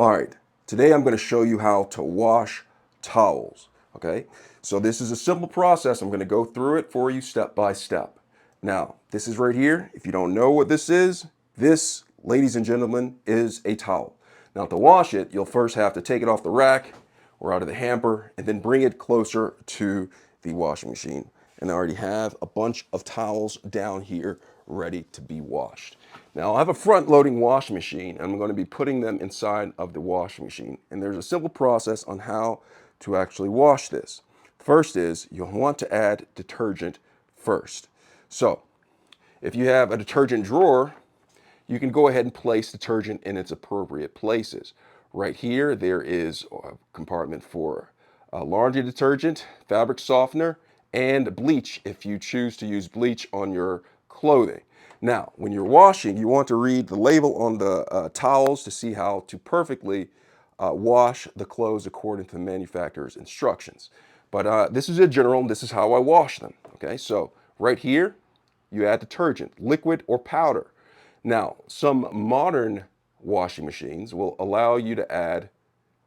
All right, today I'm going to show you how to wash towels, okay? So this is a simple process. I'm going to go through it for you step by step. Now, this is right here. If you don't know what this is, this, ladies and gentlemen, is a towel. Now to wash it, you'll first have to take it off the rack or out of the hamper and then bring it closer to the washing machine. And I already have a bunch of towels down here ready to be washed. Now I have a front loading washing machine and I'm going to be putting them inside of the washing machine. And there's a simple process on how to actually wash this. First is you'll want to add detergent first. So if you have a detergent drawer, you can go ahead and place detergent in its appropriate places. Right here, there is a compartment for laundry detergent, fabric softener, and bleach if you choose to use bleach on your clothing. Now, when you're washing, you want to read the label on the towels to see how to perfectly wash the clothes according to the manufacturer's instructions. But this is a general, and this is how I wash them. Okay, so right here, you add detergent, liquid or powder. Now, some modern washing machines will allow you to add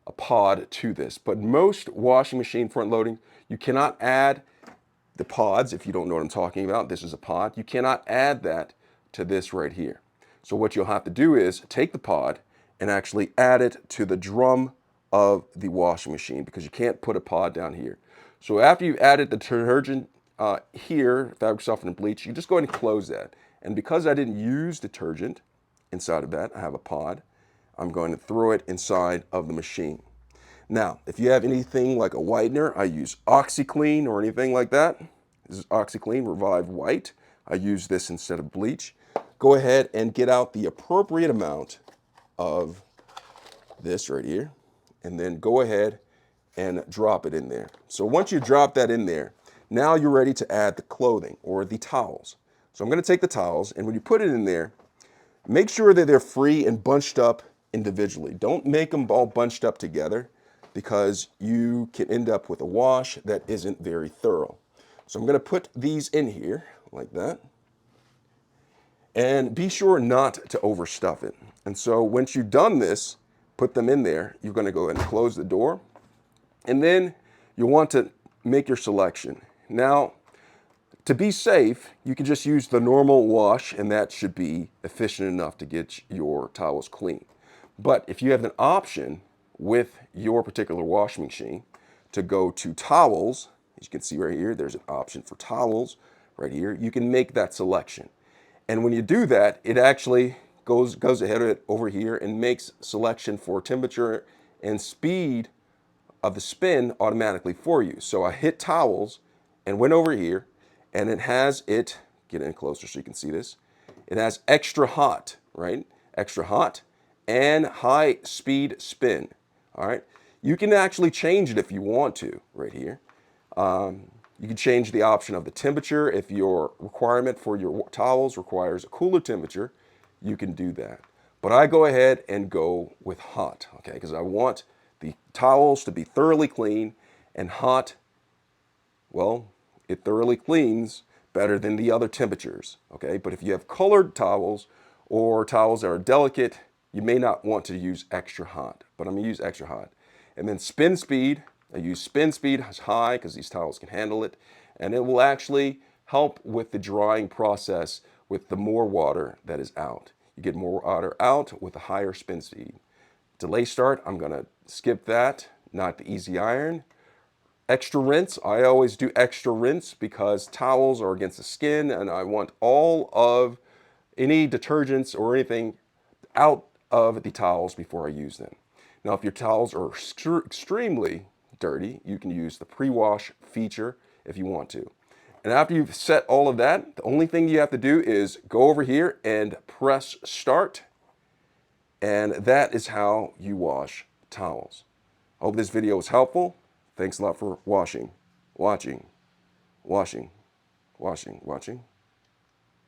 a pod to this, but most washing machine front loading, you cannot add the pods. If you don't know what I'm talking about, this is a pod. You cannot add that to this right here. So what you'll have to do is take the pod and actually add it to the drum of the washing machine because you can't put a pod down here. So after you've added the detergent here, fabric softener and bleach, you just go ahead and close that. And because I didn't use detergent inside of that, I have a pod, I'm going to throw it inside of the machine. Now, if you have anything like a whitener, I use Oxiclean or anything like that. This is Oxiclean Revive White. I use this instead of bleach. Go ahead and get out the appropriate amount of this right here, and then go ahead and drop it in there. So once you drop that in there, now you're ready to add the clothing or the towels. So I'm going to take the towels, and when you put it in there, make sure that they're free and bunched up individually. Don't make them all bunched up together because you can end up with a wash that isn't very thorough. So I'm going to put these in here like that. And be sure not to overstuff it. And so once you've done this, put them in there, you're going to go ahead and close the door. And then you want to make your selection. Now, to be safe, you can just use the normal wash and that should be efficient enough to get your towels clean. But if you have an option with your particular washing machine to go to towels, as you can see right here, there's an option for towels right here. You can make that selection. And when you do that, it actually goes ahead of it over here and makes selection for temperature and speed of the spin automatically for you. So I hit towels and went over here, and it has it, get in closer so you can see this, it has extra hot, right? Extra hot and high speed spin, all right? You can actually change it if you want to right here. You can change the option of the temperature. If your requirement for your towels requires a cooler temperature, you can do that. But I go ahead and go with hot, okay? Because I want the towels to be thoroughly clean, and hot, well, it thoroughly cleans better than the other temperatures, okay? But if you have colored towels or towels that are delicate, you may not want to use extra hot, but I'm gonna use extra hot. And then spin speed, I use spin speed as high because these towels can handle it, and it will actually help with the drying process with the more water that is out. You get more water out with a higher spin speed. Delay start, I'm gonna skip that, not the easy iron. Extra rinse, I always do extra rinse because towels are against the skin and I want all of any detergents or anything out of the towels before I use them. Now, if your towels are extremely dirty, you can use the pre-wash feature if you want to. And after you've set all of that, the only thing you have to do is go over here and press start. And that is how you wash towels. I hope this video was helpful. Thanks a lot for watching.